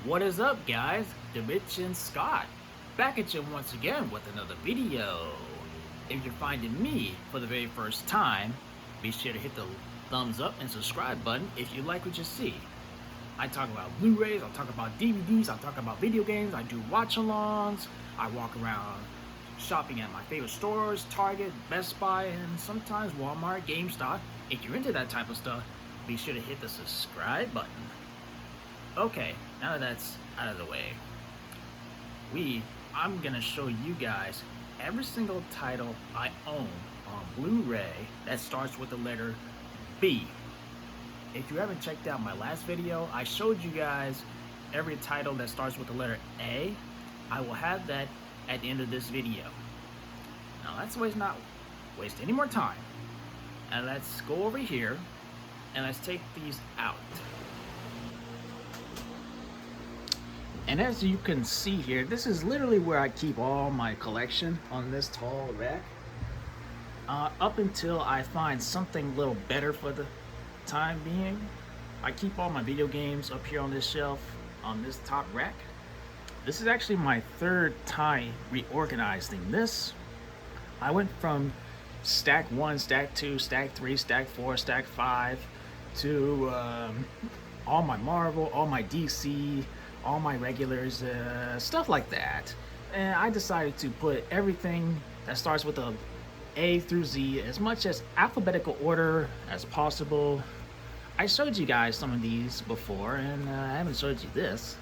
What is up, guys? The Mitch and Scott back at you once again with another video. If you're finding me for the very first time, be sure to hit the thumbs up and subscribe button if you like what you see. I talk about Blu-rays, I talk about DVDs, I talk about video games, I do watch-alongs, I walk around shopping at my favorite stores, Target, Best Buy, and sometimes Walmart, GameStop. If you're into that type of stuff, be sure to hit the subscribe button. Okay, now that that's out of the way, I'm gonna show you guys every single title I own on Blu-ray that starts with the letter B. If you haven't checked out my last video, I showed you guys every title that starts with the letter A. I will have that at the end of this video. Now let's not waste any more time. And let's go over here and let's take these out. And as you can see here, this is literally where I keep all my collection on this tall rack. Up until I find something a little better for the time being, I keep all my video games up here on this shelf, on this top rack. This is actually my third time reorganizing this. I went from stack 1, stack 2, stack 3, stack 4, stack 5 to all my Marvel, all my DC, all my regulars, stuff like that. And I decided to put everything that starts with a A through Z as much as alphabetical order as possible. I showed you guys some of these before, and I haven't showed you this.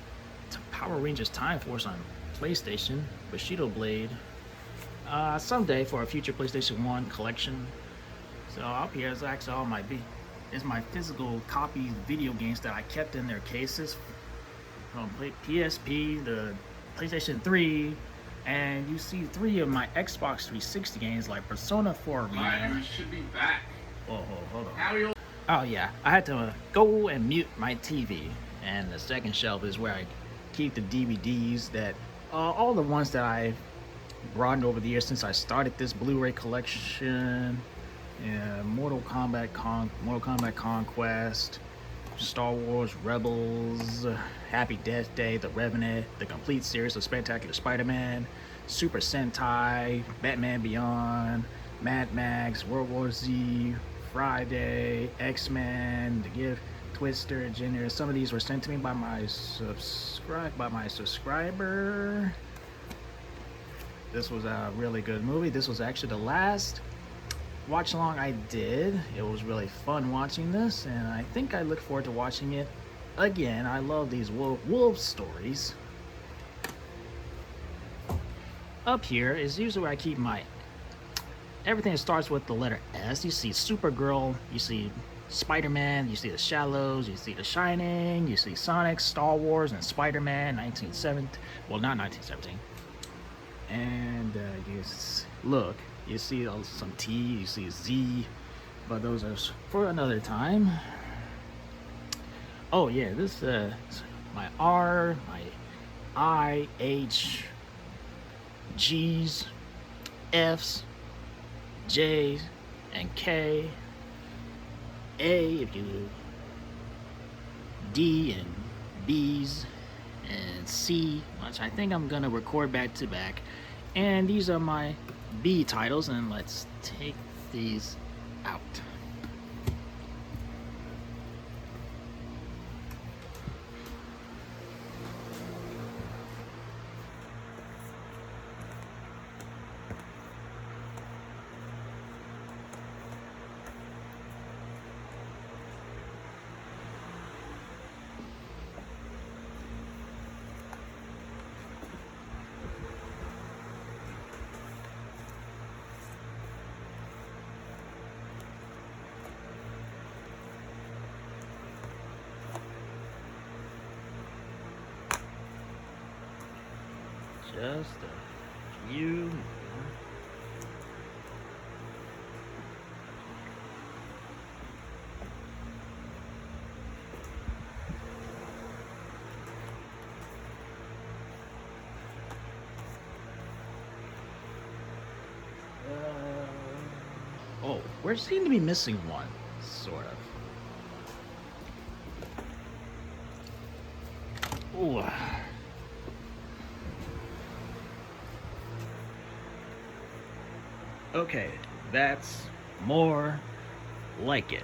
It's Power Rangers Time Force on PlayStation, Bushido Blade. Someday for a future PlayStation 1 collection. So up here is actually all my physical copies video games that I kept in their cases from PSP, the PlayStation 3, and you see 3 of my Xbox 360 games like Persona 4 Arena. I should be back. Whoa, hold on. Oh yeah, I had to go and mute my TV, and the second shelf is where I keep the DVDs that all the ones that I brought over the years since I started this Blu-ray collection. Yeah, Mortal Kombat Conquest, Star Wars Rebels, Happy Death Day, The Revenant, the complete series of Spectacular Spider-Man, Super Sentai, Batman Beyond, Mad Max, World War Z, Friday, X-Men, The Gift, Twister, Junior. Some of these were sent to me by my subscriber. This was a really good movie. This was actually the last watch along I did. It was really fun watching this, and I think I look forward to watching it again. I love these wolf stories. Up here is usually where I keep my everything that starts with the letter S. You see Supergirl, you see Spider-Man, you see The Shallows, you see The Shining, you see Sonic, Star Wars, and Spider-Man 1970. Well, not 1917. And look, you see some T, you see Z, but those are for another time. Oh yeah, this my R, my I, H, G's, F's, J's, and K, A, if you do, D and B's, and C, which I think I'm gonna record back to back. And these are my B titles, and let's take these out. Just a few more. Oh, we seem to be missing one, sort of. Ooh. Okay, that's more like it.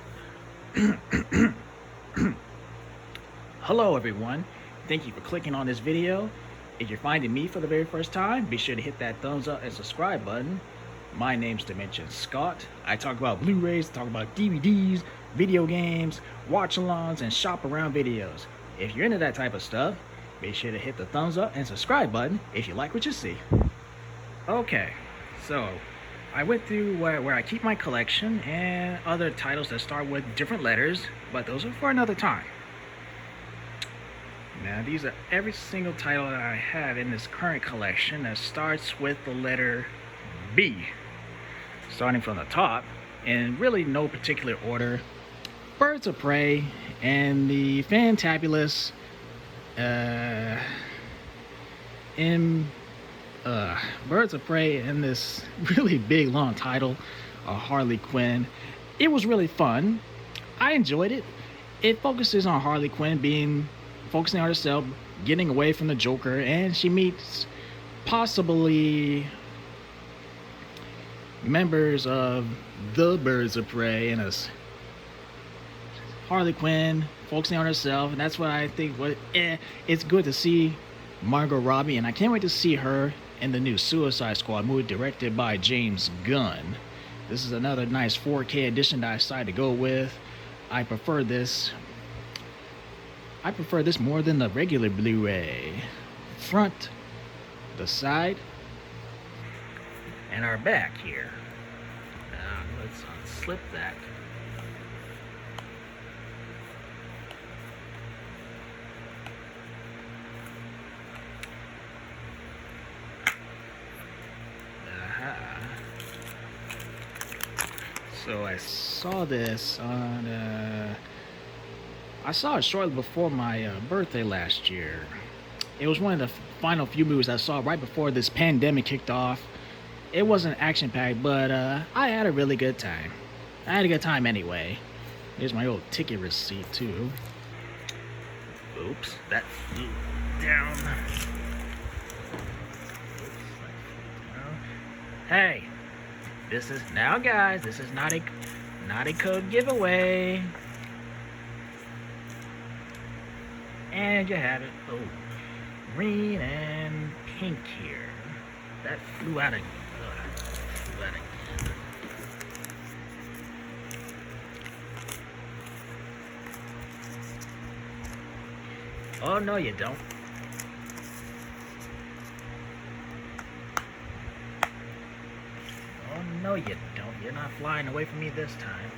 Hello everyone, thank you for clicking on this video. If you're finding me for the very first time, be sure to hit that thumbs up and subscribe button. My name's Dimension Scott. I talk about Blu-rays, talk about DVDs, video games, watch-alongs, and shop around videos. If you're into that type of stuff, be sure to hit the thumbs up and subscribe button if you like what you see. Okay, so I went through where I keep my collection and other titles that start with different letters, but those are for another time. Now these are every single title that I have in this current collection that starts with the letter B. Starting from the top, in really no particular order, Birds of Prey and the fantabulous Birds of Prey and this really big long title, Harley Quinn. It was really fun. I enjoyed it. It focuses on Harley Quinn focusing on herself, getting away from the Joker, and she meets possibly members of the Birds of Prey and us. Harley Quinn focusing on herself, and that's what I think. It's good to see Margot Robbie, and I can't wait to see her in the new Suicide Squad movie directed by James Gunn. This is another nice 4K edition that I decided to go with. I prefer this more than the regular Blu-ray. Front, the side, and our back here. Now let's unslip that. So I saw this on I saw it shortly before my birthday last year. It was one of the final few movies I saw right before this pandemic kicked off. It wasn't action-packed, but I had a really good time. I had a good time anyway. Here's my old ticket receipt too. Oops, that flew down. Hey, this is now, guys. This is not a code giveaway. And you have it. Oh, green and pink here. That flew out again. Oh, no, you don't. Oh, no, you don't. You're not flying away from me this time.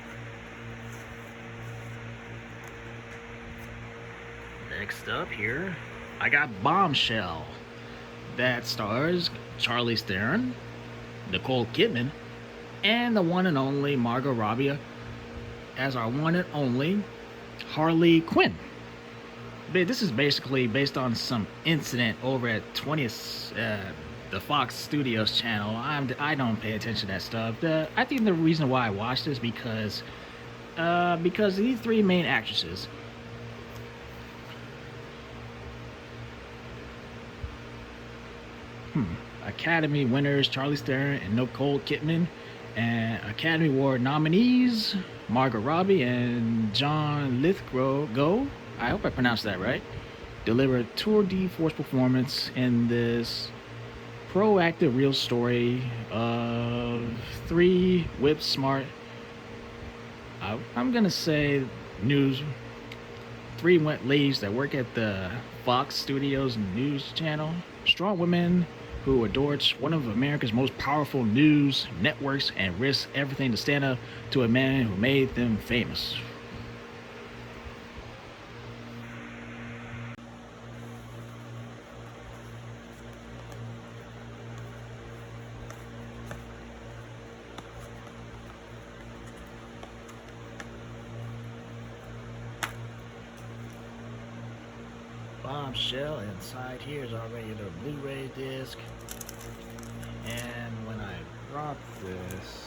Next up here, I got Bombshell. That stars Charlize Theron, Nicole Kidman, and the one and only Margot Robbie as our one and only Harley Quinn. This is basically based on some incident over at the Fox Studios channel. I don't pay attention to that stuff. I think the reason why I watched this because these three main actresses. Academy winners Charlize Theron and Nicole Kidman, and Academy Award nominees Margot Robbie and John Lithgow, I hope I pronounced that right, delivered tour de force performance in this proactive real story of three whip smart, I'm gonna say three ladies that work at the Fox Studios news channel, strong women who adored one of America's most powerful news networks and risked everything to stand up to a man who made them famous. Bombshell inside here is already the Blu-ray disc, and when I drop this,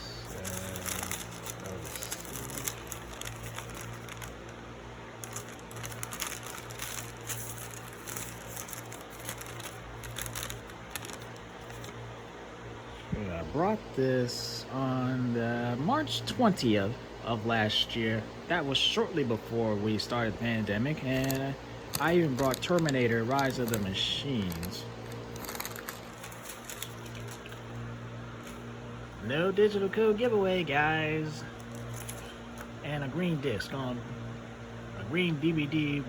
I brought this on March 20th of last year. That was shortly before we started the pandemic, and I even brought Terminator Rise of the Machines. No digital code giveaway, guys. And a green disc on a green DVD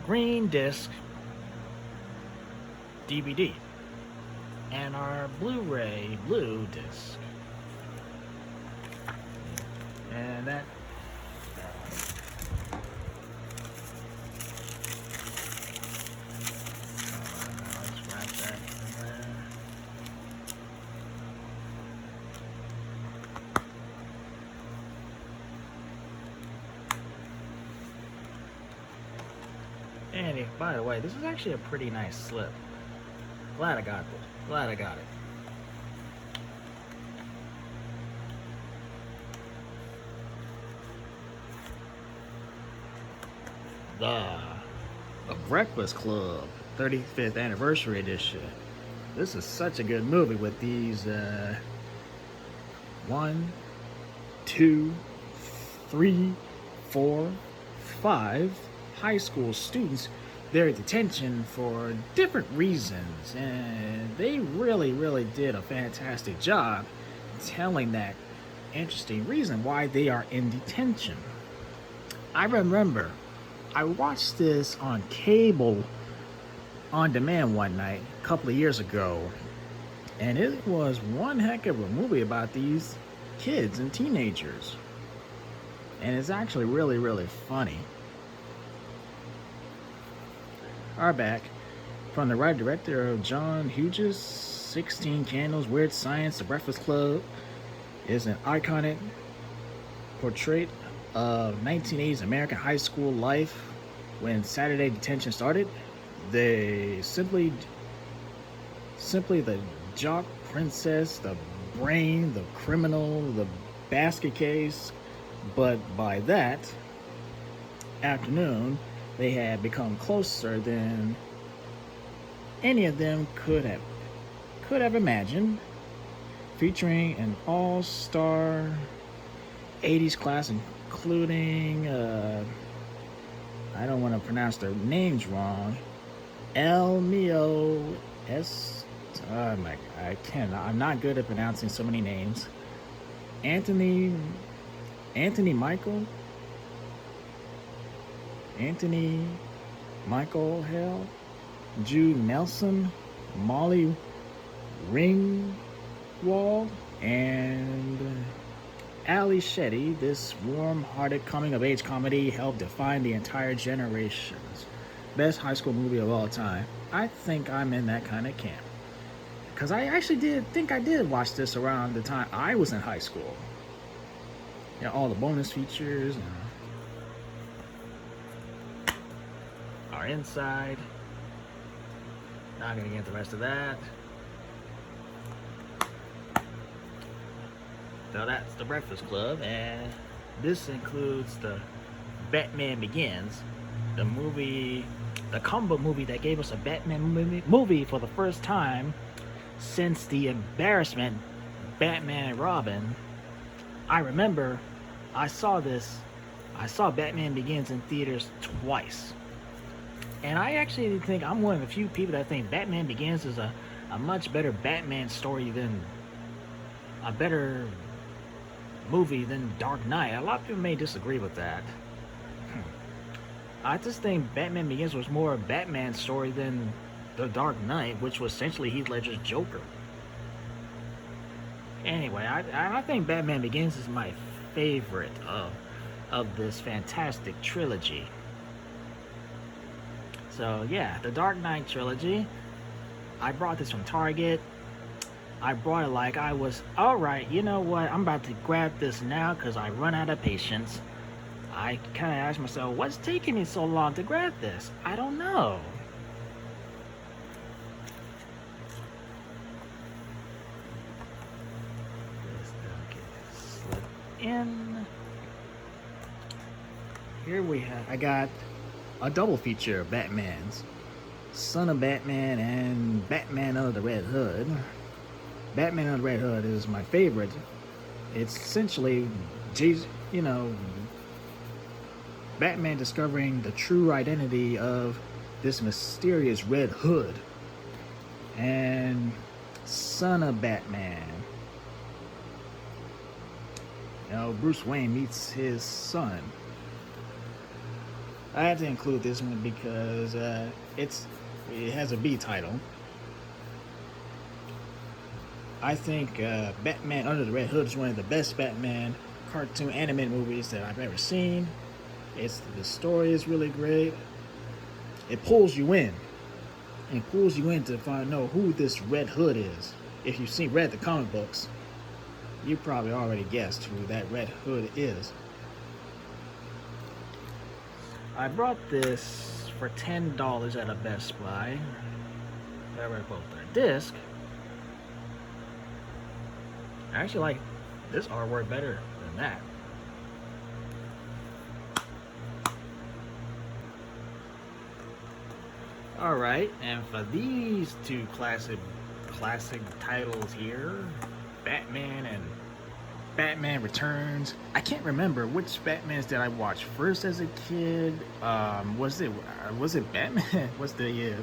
green disc DVD. And our Blu-ray blue disc. And that let's wrap that in there. And by the way, this is actually a pretty nice slip. Glad I got this. Glad I got it. The Breakfast Club 35th Anniversary Edition. This is such a good movie with these 1, 2, 3, 4, 5 high school students. Their detention for different reasons, and they really did a fantastic job telling that interesting reason why they are in detention. I remember I watched this on cable on demand one night a couple of years ago, and it was one heck of a movie about these kids and teenagers, and it's actually really funny. Are back from the writer director of John Hughes' 16 Candles, Weird Science. The Breakfast Club is an iconic portrait of 1980s American high school life when Saturday detention started. They simply the jock princess, the brain, the criminal, the basket case, but by that afternoon they had become closer than any of them could have imagined, featuring an all-star 80s class including I don't want to pronounce their names wrong. El Mio S. Oh my! I'm not good at pronouncing so many names. Anthony Michael Hell, Jude Nelson, Molly Ringwald, and Ali Shetty. This warm-hearted coming-of-age comedy helped define the entire generation's best high school movie of all time. I think I'm in that kind of camp, because I actually did watch this around the time I was in high school. You know, all the bonus features and our inside. Not gonna get the rest of that. So that's the Breakfast Club, and this includes the Batman Begins, the movie, the combo movie that gave us a Batman movie for the first time since the embarrassment Batman and Robin. I remember I saw Batman Begins in theaters twice. And I actually think I'm one of the few people that think Batman Begins is a much better Batman story than a better movie than Dark Knight. A lot of people may disagree with that. I just think Batman Begins was more a Batman story than The Dark Knight, which was essentially Heath Ledger's Joker. Anyway, I think Batman Begins is my favorite of this fantastic trilogy. So yeah, the Dark Knight trilogy. I brought this from Target. I brought it like I was, alright, you know what, I'm about to grab this now because I run out of patience. I kind of asked myself, what's taking me so long to grab this? I don't know. Slip in. Here we have, I got a double feature of Batman's Son of Batman and Batman Under the Red Hood. Batman Under the Red Hood is my favorite. It's essentially, you know, Batman discovering the true identity of this mysterious Red Hood and son of Batman. You know, Bruce Wayne meets his son. I had to include this one because it has a B title. I think Batman Under the Red Hood is one of the best Batman cartoon animated movies that I've ever seen. The story is really great. It pulls you in. It pulls you in to know who this Red Hood is. If you've read the comic books, you probably already guessed who that Red Hood is. I brought this for $10 at a Best Buy. I read both their disc. I actually like this artwork better than that. Alright, and for these two classic titles here, Batman and Batman Returns. I can't remember which Batmans did I watch first as a kid. Was it Batman? Was the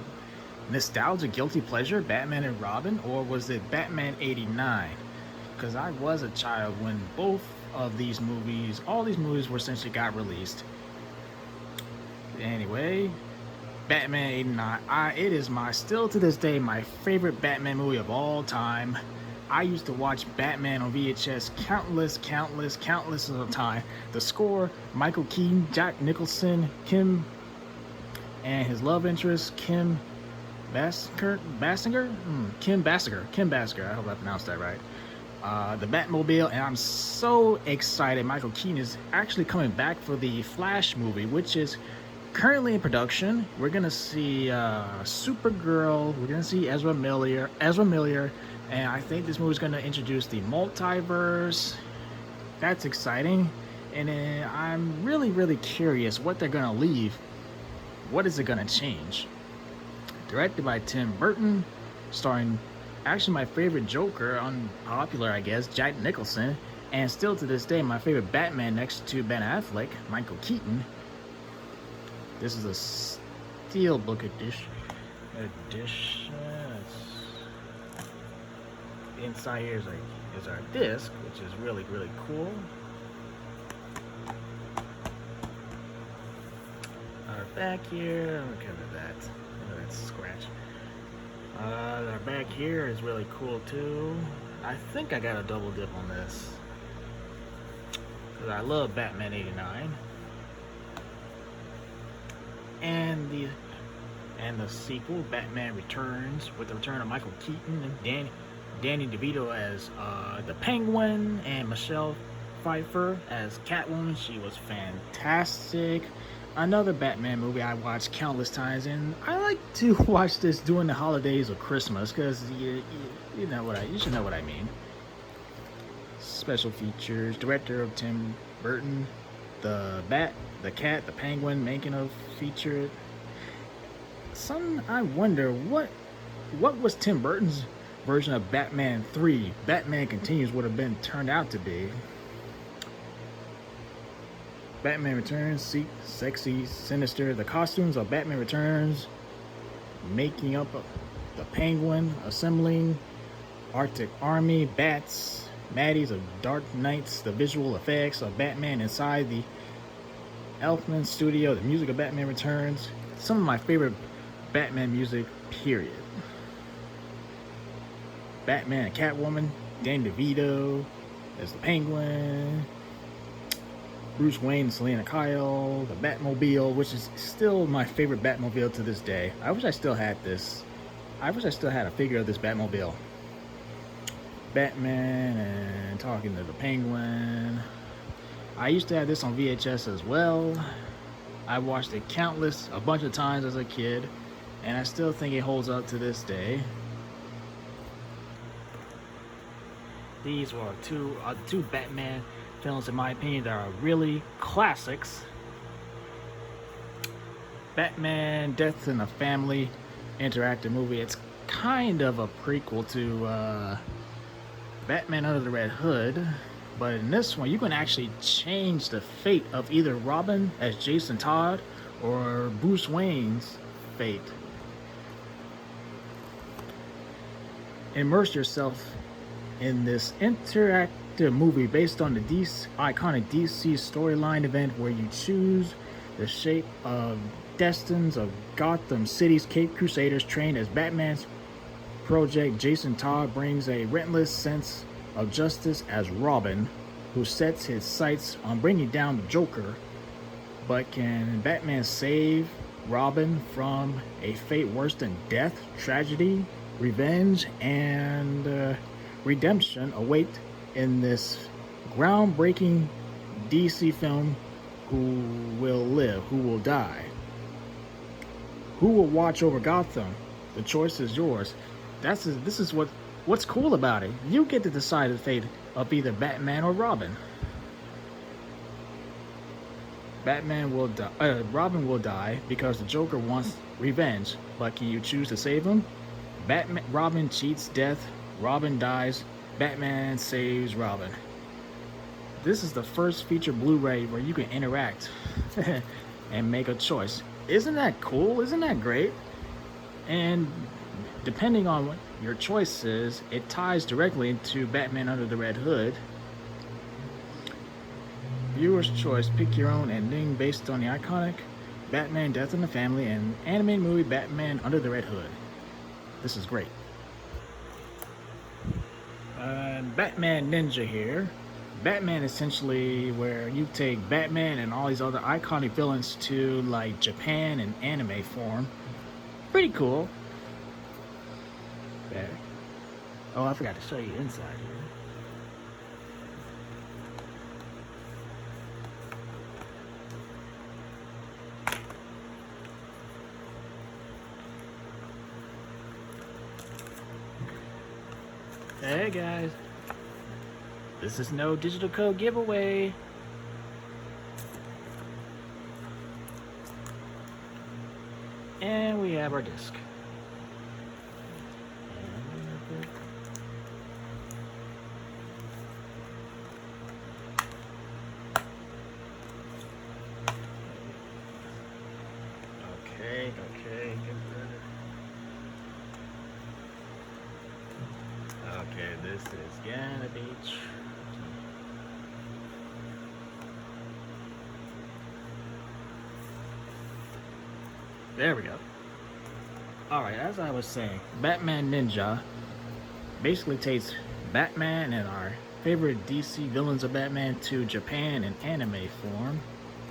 nostalgia guilty pleasure Batman and Robin, or was it Batman '89? Because I was a child when both of these movies, all these movies were essentially got released. Anyway, Batman '89. It is still to this day my favorite Batman movie of all time. I used to watch Batman on VHS countless of time. The score, Michael Keaton, Jack Nicholson, Kim, and his love interest, Kim Basinger. I hope I pronounced that right. The Batmobile, and I'm so excited. Michael Keaton is actually coming back for the Flash movie, which is currently in production. We're gonna see Supergirl. We're gonna see Ezra Miller, and I think this movie is gonna introduce the multiverse. That's exciting, and I'm really curious what they're gonna leave. What is it gonna change? Directed by Tim Burton, starring actually my favorite Joker, unpopular I guess, Jack Nicholson, and still to this day my favorite Batman next to Ben Affleck, Michael Keaton. This is a steelbook edition. Inside here is our disc, which is really cool. Our back here, look at that. Look at that scratch. Our back here is really cool too. I think I got a double dip on this because I love Batman '89 and the sequel, Batman Returns, with the return of Michael Keaton and Danny DeVito as the Penguin, and Michelle Pfeiffer as Catwoman. She was fantastic. Another Batman movie I watched countless times, and I like to watch this during the holidays or Christmas because you should know what I mean. Special features, director of Tim Burton, the cat, the penguin, making of feature. I wonder what was Tim Burton's version of Batman 3, Batman Continues, would have been turned out to be. Batman Returns, sexy, sinister. The costumes of Batman Returns, making up the Penguin, assembling Arctic Army, bats, Maddies of Dark Knights, the visual effects of Batman inside the Elfman studio, the music of Batman Returns. Some of my favorite Batman music, period. Batman and Catwoman, Danny DeVito as the Penguin, Bruce Wayne and Selena Kyle, the Batmobile, which is still my favorite Batmobile to this day. I wish I still had this. I wish I still had a figure of this Batmobile. Batman and talking to the Penguin. I used to have this on VHS as well. I watched it a bunch of times as a kid, and I still think it holds up to this day. These were two Batman films, in my opinion, that are really classics. Batman Death in the Family interactive movie. It's kind of a prequel to Batman Under the Red Hood. But in this one, you can actually change the fate of either Robin as Jason Todd or Bruce Wayne's fate. Immerse yourself in this interactive movie based on the iconic DC storyline event where you choose the shape of destinies of Gotham City's Cape Crusaders trained as Batman's Project. Jason Todd brings a relentless sense of justice as Robin, who sets his sights on bringing down the Joker. But can Batman save Robin from a fate worse than death, tragedy, revenge, and redemption await in this groundbreaking DC film? Who will live? Who will die? Who will watch over Gotham? The choice is yours. This is what's cool about it. You get to decide the fate of either Batman or Robin. Robin will die because the Joker wants revenge. But can you choose to save him? Robin cheats death. Robin dies. Batman saves Robin. This is the first feature Blu-ray where you can interact and make a choice. Isn't that cool? Isn't that great? And depending on what your choice is, it ties directly into Batman Under the Red Hood. Viewer's choice. Pick your own ending based on the iconic Batman Death in the Family and animated movie Batman Under the Red Hood. This is great. Batman Ninja here. Batman essentially where you take Batman and all these other iconic villains to like Japan in anime form. Pretty cool. There. Oh, I forgot to show you inside here. Hey guys, this is no digital code giveaway. And we have our disc. Okay, get ready. Okay, this is gonna be there we go. Alright, as I was saying, Batman Ninja basically takes Batman and our favorite DC villains of Batman to Japan in anime form.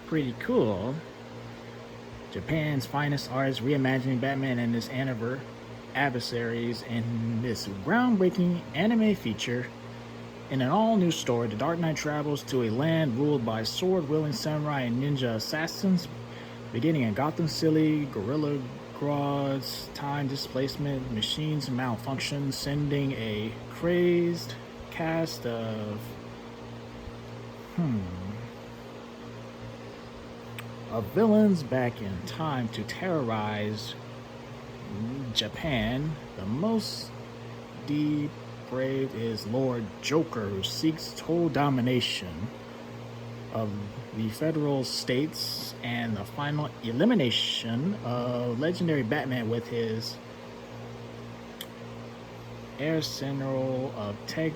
Pretty cool. Japan's finest artists reimagining Batman and his adversaries in this groundbreaking anime feature. In an all-new story, the Dark Knight travels to a land ruled by sword-wielding samurai and ninja assassins, beginning in Gotham City. Gorilla Grodd's time displacement, machines malfunction, sending a crazed cast of villains back in time to terrorize Japan. The most depraved is Lord Joker, who seeks total domination of the federal states and the final elimination of legendary Batman with his arsenal of tech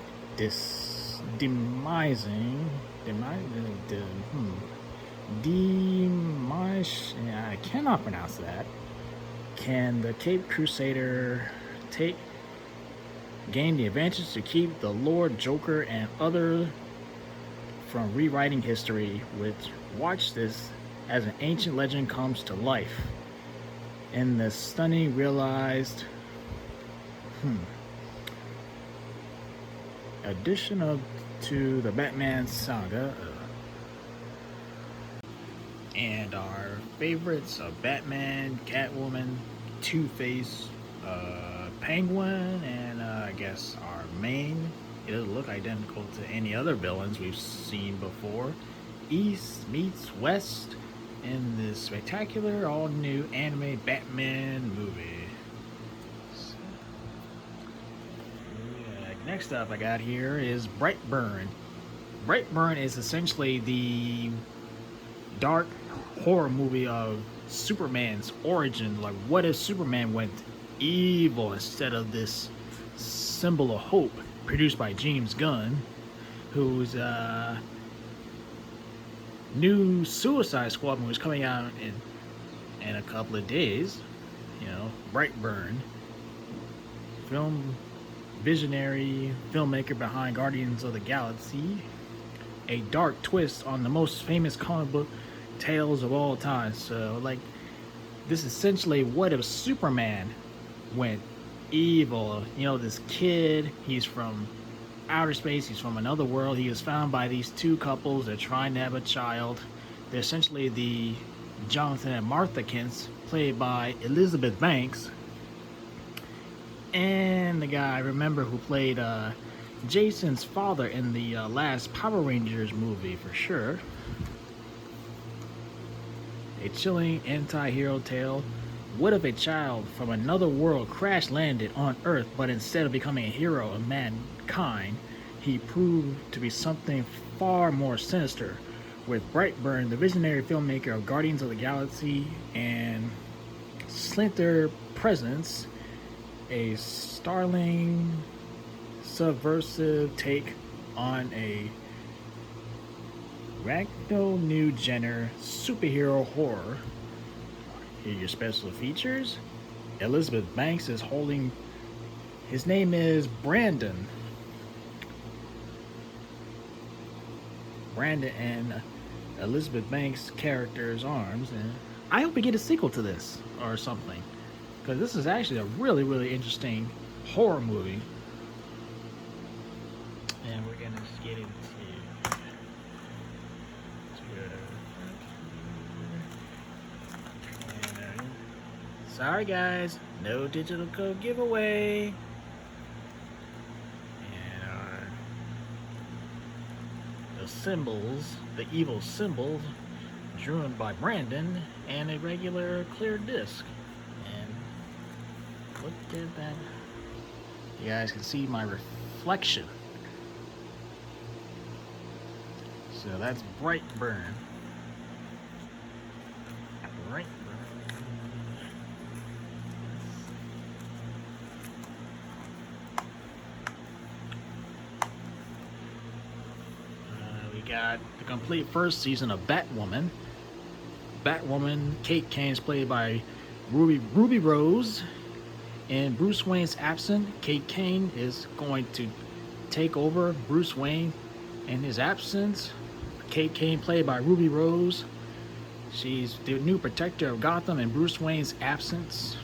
I cannot pronounce that. Can the Cape Crusader gain the advantage to keep the Lord Joker and other from rewriting history? Watch this as an ancient legend comes to life in the stunning realized addition to the Batman saga. And our favorites of Batman, Catwoman, Two-Face, Penguin, and I guess our main. It doesn't look identical to any other villains we've seen before. East meets West in this spectacular all-new anime Batman movie. So, yeah, Next up I got here is Brightburn. Brightburn is essentially the dark horror movie of Superman's origin. Like, what if Superman went evil instead of this symbol of hope produced by James Gunn, whose new Suicide Squad movie is coming out in a couple of days. You know, Brightburn, visionary filmmaker behind Guardians of the Galaxy, a dark twist on the most famous comic book tales of all time. So, like, this is essentially what if Superman went evil. You know, this kid, he's from outer space, he's from another world. He was found by these two couples. They're trying to have a child. They're essentially the Jonathan and Martha Kents, played by Elizabeth Banks, and the guy I remember who played Jason's father in the last Power Rangers movie for sure. A chilling anti-hero tale. What if a child from another world crash landed on Earth, but instead of becoming a hero of mankind, he proved to be something far more sinister? With Brightburn, the visionary filmmaker of Guardians of the Galaxy and Splinter presents a startling, subversive take on a ragno new genre superhero horror. Here are your special features. Elizabeth Banks is holding, his name is Brandon and Elizabeth Banks' character's arms, and I hope we get a sequel to this or something, because this is actually a really interesting horror movie. And we're gonna just get into sorry guys, no digital code giveaway. And the symbols, the evil symbols, drawn by Brandon, and a regular clear disc. And look at that. You guys can see my reflection. So that's Brightburn. We got the complete first season of Batwoman. Kate Kane's played by Ruby Rose. In Bruce Wayne's absence, Kate Kane is going to take over Bruce Wayne in his absence. Kate Kane, played by Ruby Rose. She's the new protector of Gotham in Bruce Wayne's absence.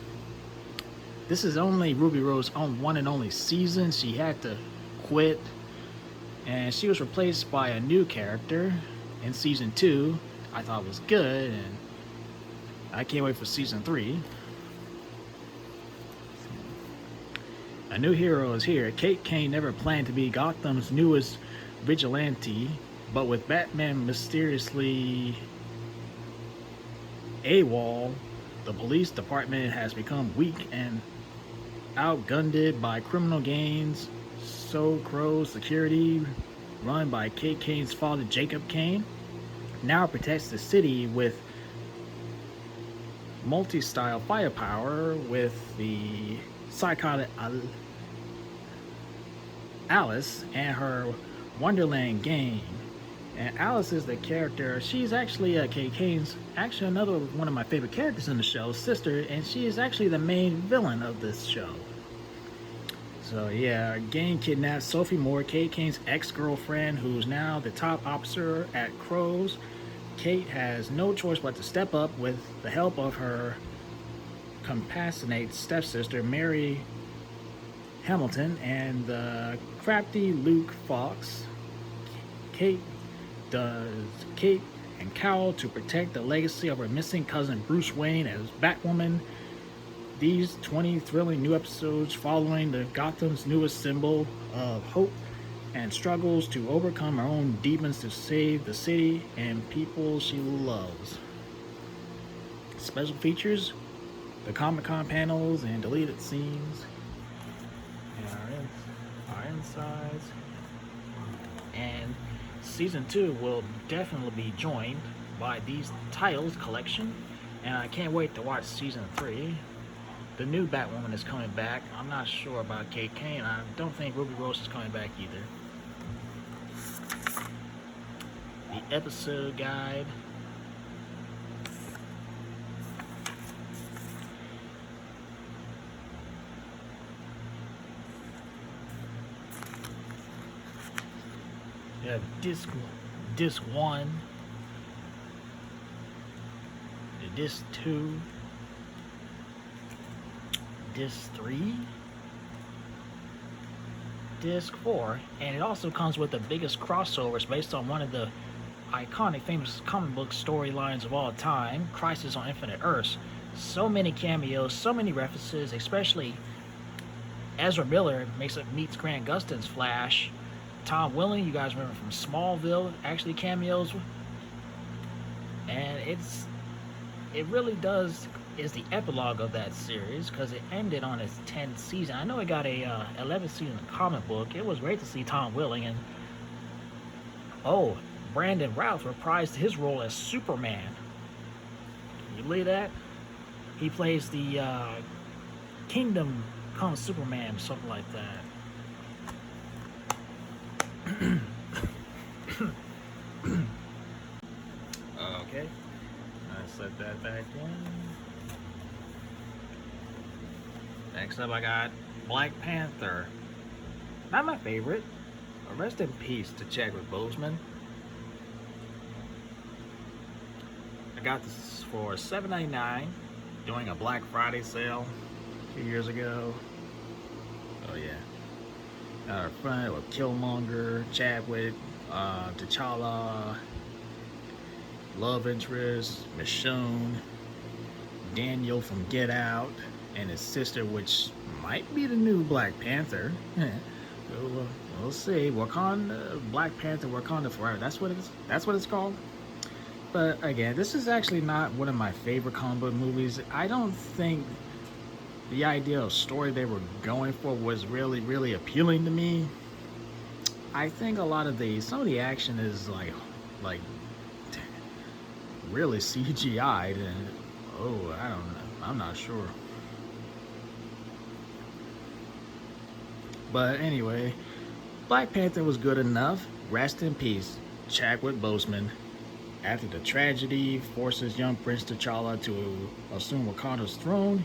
This is only Ruby Rose's one and only season. She had to quit, and she was replaced by a new character in season 2. I thought was good, and I can't wait for season 3. A new hero is here. Kate Kane never planned to be Gotham's newest vigilante, but with Batman mysteriously AWOL, the police department has become weak and outgunned by criminal gangs. So Crow's security, run by Kate Kane's father Jacob Kane, now protects the city with multi-style firepower with the psychotic Alice and her Wonderland gang. And Alice is the character, she's actually Kate Kane's, actually another one of my favorite characters in the show, sister, and she is actually the main villain of this show. So yeah, gang kidnaps Sophie Moore, Kate Kane's ex-girlfriend, who's now the top officer at Crow's. Kate has no choice but to step up with the help of her compassionate stepsister, Mary Hamilton, and the crafty Luke Fox. Kate and Carol to protect the legacy of her missing cousin Bruce Wayne as Batwoman. These 20 thrilling new episodes following the Gotham's newest symbol of hope and struggles to overcome her own demons to save the city and people she loves. Special features, the Comic-Con panels and deleted scenes. our insides. And season 2 will definitely be joined by these titles collection, and I can't wait to watch season 3. The new Batwoman is coming back. I'm not sure about Kate Kane. I don't think Ruby Rose is coming back either. The episode guide. We have disc 1, disc 2, disc 3, disc 4, and it also comes with the biggest crossovers based on one of the iconic famous comic book storylines of all time, Crisis on Infinite Earths. So many cameos, so many references, especially Ezra Miller meets Grant Gustin's Flash. Tom Welling, you guys remember from Smallville, actually cameos, and it really is the epilogue of that series because it ended on its 10th season. I know it got a 11th season comic book. It was great to see Tom Welling, and Brandon Routh reprised his role as Superman. Can you believe that? He plays the Kingdom Come Superman, something like that. Okay, I set that back in. Next up, I got Black Panther. Not my favorite. Rest in peace to Chadwick Boseman. I got this for $7.99 during a Black Friday sale a few years ago. Oh yeah. Front with Killmonger, Chadwick, T'Challa, love interest, Michonne, Daniel from Get Out, and his sister, which might be the new Black Panther. We'll see. Wakanda, Black Panther, Wakanda Forever. That's what it's. That's what it's called. But again, this is actually not one of my favorite comic book movies. I don't think the idea of story they were going for was really appealing to me. I think a lot of some of the action is like really CGI'd, and I don't know. I'm not sure. But anyway, Black Panther was good enough. Rest in peace, Chadwick Boseman. After the tragedy forces young Prince T'Challa to assume Wakanda's throne,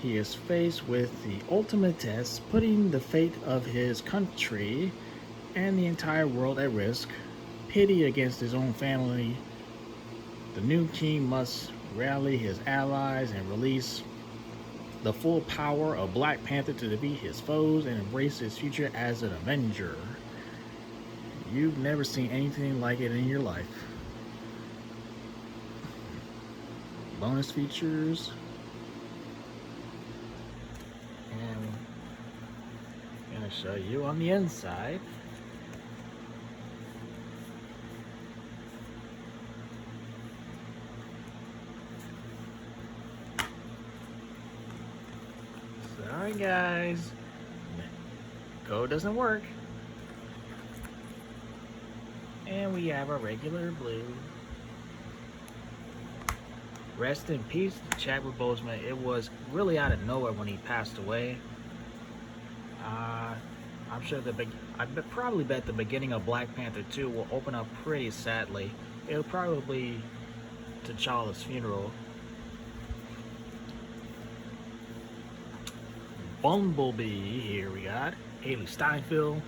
he is faced with the ultimate test, putting the fate of his country and the entire world at risk. Pity against his own family, the new king must rally his allies and release the full power of Black Panther to defeat his foes and embrace his future as an Avenger. You've never seen anything like it in your life. Bonus features. And I'm going to show you on the inside. Sorry guys, code doesn't work. And we have a regular blue. Rest in peace, Chadwick Boseman. It was really out of nowhere when he passed away. I'm sure I probably bet the beginning of Black Panther 2 will open up pretty sadly. It'll probably be T'Challa's funeral. Bumblebee, here we got Haley Steinfeld,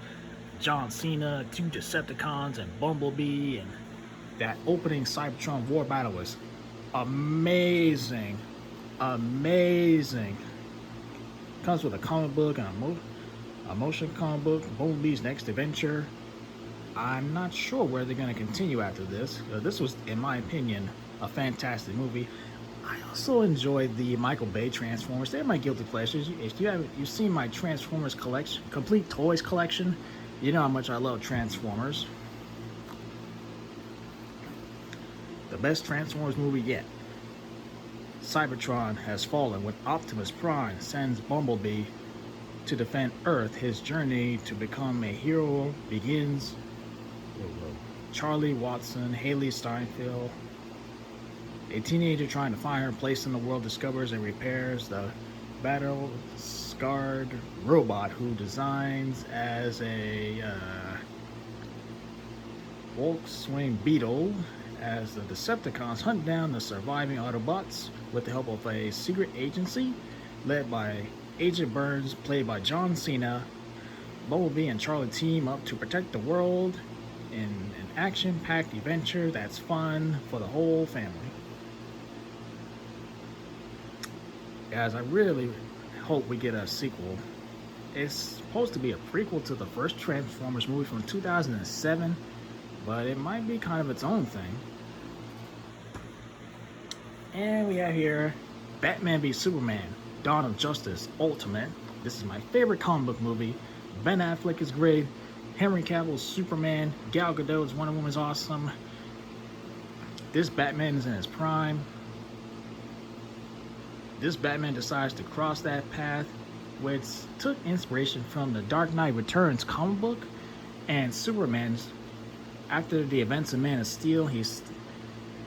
John Cena, 2 Decepticons, and Bumblebee, and that opening Cybertron war battle was amazing. Comes with a comic book and a motion comic book, Bumblebee's next adventure. I'm not sure where they're going to continue after this. This was, in my opinion, a fantastic movie. I also enjoyed the Michael Bay Transformers. They're my guilty pleasures. If you've seen my Transformers collection, complete toys collection, you know how much I love Transformers. The best Transformers movie yet. Cybertron has fallen when Optimus Prime sends Bumblebee to defend Earth. His journey to become a hero begins. Charlie Watson, Haley Steinfeld, a teenager trying to find her place in the world, discovers and repairs the battle-scarred robot who designs as a Volkswagen Beetle as the Decepticons hunt down the surviving Autobots with the help of a secret agency led by Agent Burns, played by John Cena. Bumblebee and Charlie team up to protect the world in an action-packed adventure that's fun for the whole family. Guys, I really hope we get a sequel. It's supposed to be a prequel to the first Transformers movie from 2007, but it might be kind of its own thing. And we have here Batman v Superman, Dawn of Justice Ultimate. This is my favorite comic book movie. Ben Affleck is great. Henry Cavill's Superman. Gal Gadot's Wonder Woman is awesome. This Batman is in his prime. This Batman decides to cross that path, which took inspiration from the Dark Knight Returns comic book, and Superman's, after the events of Man of Steel, he's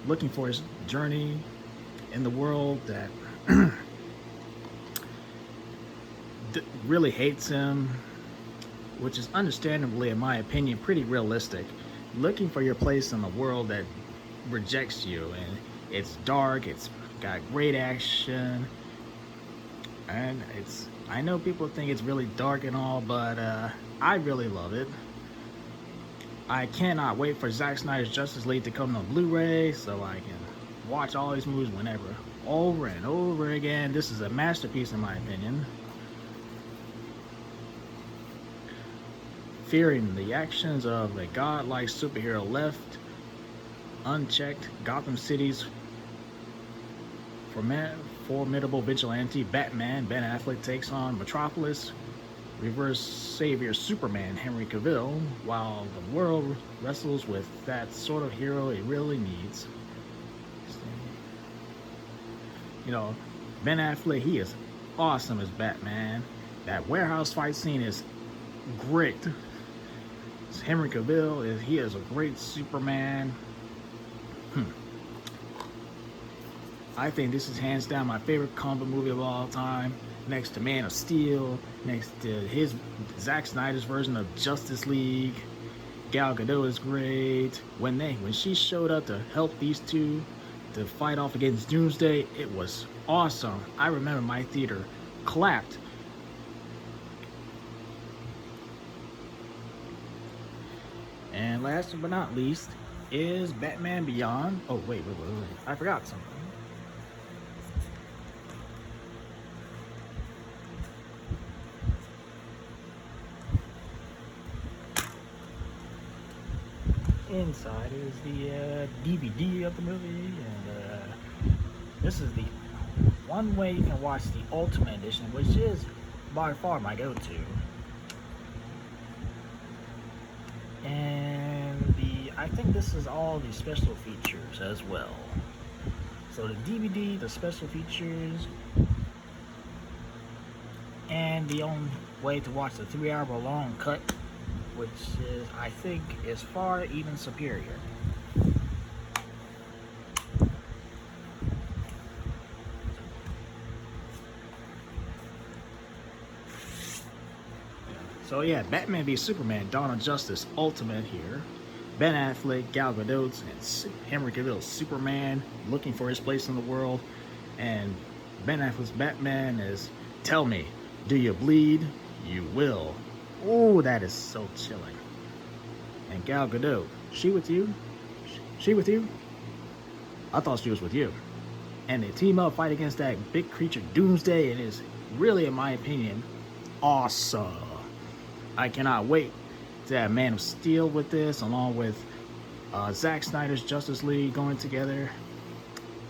looking for his journey in the world that really hates him, which is understandably, in my opinion, pretty realistic. Looking for your place in the world that rejects you, and it's dark, it's got great action, and I know people think it's really dark and all, but I really love it. I cannot wait for Zack Snyder's Justice League to come on Blu-ray so I can watch all these movies whenever, over and over again. This is a masterpiece in my opinion. Fearing the actions of a godlike superhero left unchecked, Gotham City's formidable vigilante Batman, Ben Affleck, takes on Metropolis reverse savior Superman, Henry Cavill, while the world wrestles with that sort of hero it really needs. You know, Ben Affleck, he is awesome as Batman. That warehouse fight scene is great. Henry Cavill, he is a great Superman. I think this is hands down my favorite comic movie of all time, next to Man of Steel, next to his Zack Snyder's version of Justice League. Gal Gadot is great. When she showed up to help these two to fight off against Doomsday, it was awesome. I remember my theater clapped. And last but not least is Batman Beyond. Oh, wait. I forgot something. Inside is the DVD of the movie, and this is the one way you can watch the Ultimate Edition, which is by far my go-to. And I think this is all the special features as well. So the DVD, the special features, and the only way to watch the 3-hour long cut, which is, I think, is far even superior. So yeah, Batman v Superman, Dawn of Justice Ultimate here. Ben Affleck, Gal Gadot, and Henry Cavill's Superman, looking for his place in the world. And Ben Affleck's Batman is, tell me, do you bleed? You will. Oh, that is so chilling. And Gal Gadot, she with you? She with you? I thought she was with you. And they team up, fight against that big creature Doomsday. It is really, in my opinion, awesome. I cannot wait to have Man of Steel with this, along with Zack Snyder's Justice League going together.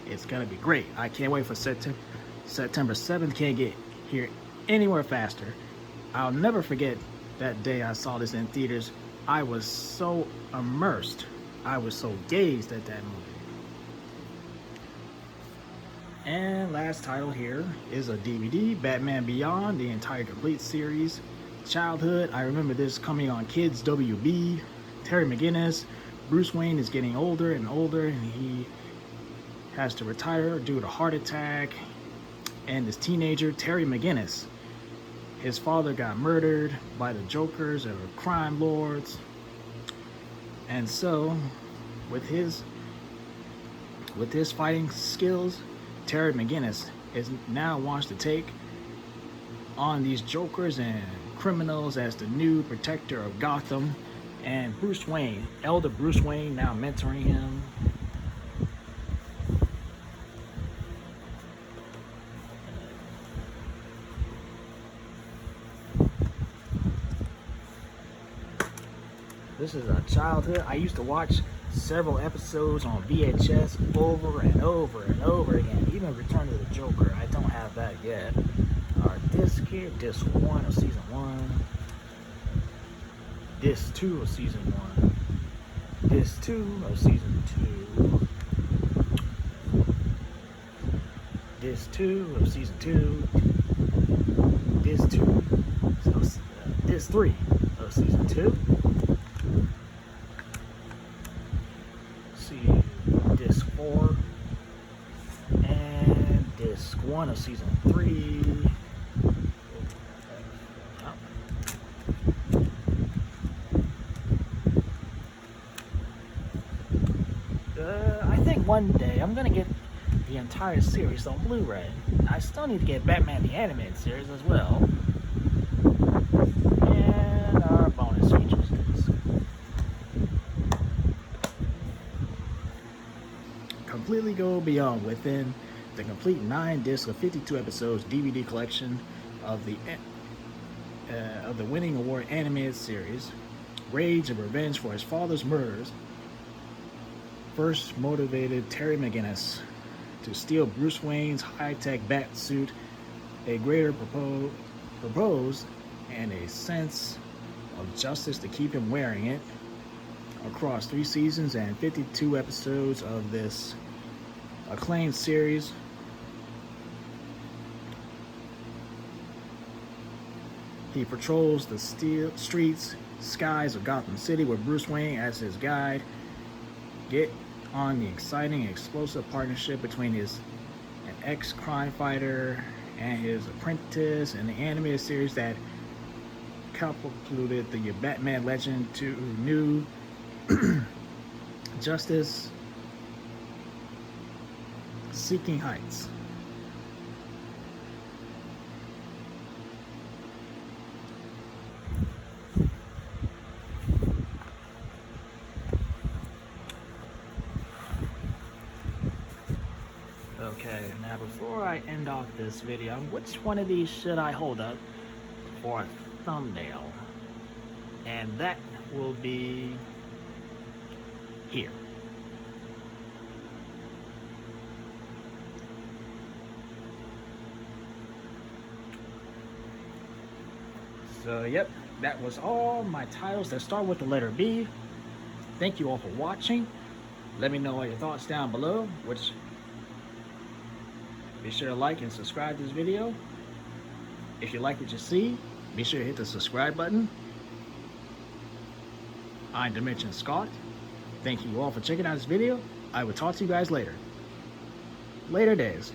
It's gonna be great. I can't wait for September 7th. Can't get here anywhere faster. I'll never forget that day I saw this in theaters. I was so immersed. I was so gazed at that movie. And last title here is a DVD, Batman Beyond, the entire complete series. Childhood, I remember this coming on Kids WB. Terry McGinnis, Bruce Wayne is getting older and older, and he has to retire due to heart attack. And this teenager, Terry McGinnis, his father got murdered by the Jokers or crime lords. And so, with his fighting skills, Terry McGinnis is now wants to take on these Jokers and criminals as the new protector of Gotham. And Bruce Wayne, elder Bruce Wayne, now mentoring him. This is a childhood. I used to watch several episodes on VHS over and over and over again. Even Return of the Joker. I don't have that yet. Our disc here, disc 1 of season 1. Disc 2 of season 1. Disc 2 of season 2. Disc 2 of season 2. Disc 2. Disc 3 of season 2. Disc 4 and disc 1 of season 3. I think one day I'm gonna get the entire series on Blu-ray. I still need to get Batman the Animated Series as well, and our bonus features disc. Completely go beyond within the complete 9-disc of 52 episodes DVD collection of the winning award animated series. Rage and revenge for his father's murders first motivated Terry McGinnis to steal Bruce Wayne's high-tech bat suit, a greater purpose and a sense of justice to keep him wearing it. Across 3 seasons and 52 episodes of this acclaimed series, he patrols the streets, skies of Gotham City with Bruce Wayne as his guide. Get on the exciting and explosive partnership between an ex-crime fighter and his apprentice in the animated series that catapulted the Batman legend to new justice seeking heights. Okay, now before I end off this video, which one of these should I hold up for a thumbnail? And that will be here. So, yep, that was all my titles that start with the letter B. Thank you all for watching. Let me know all your thoughts down below. Be sure to like and subscribe to this video. If you like what you see, be sure to hit the subscribe button. I'm Dimension Scott. Thank you all for checking out this video. I will talk to you guys later. Later days.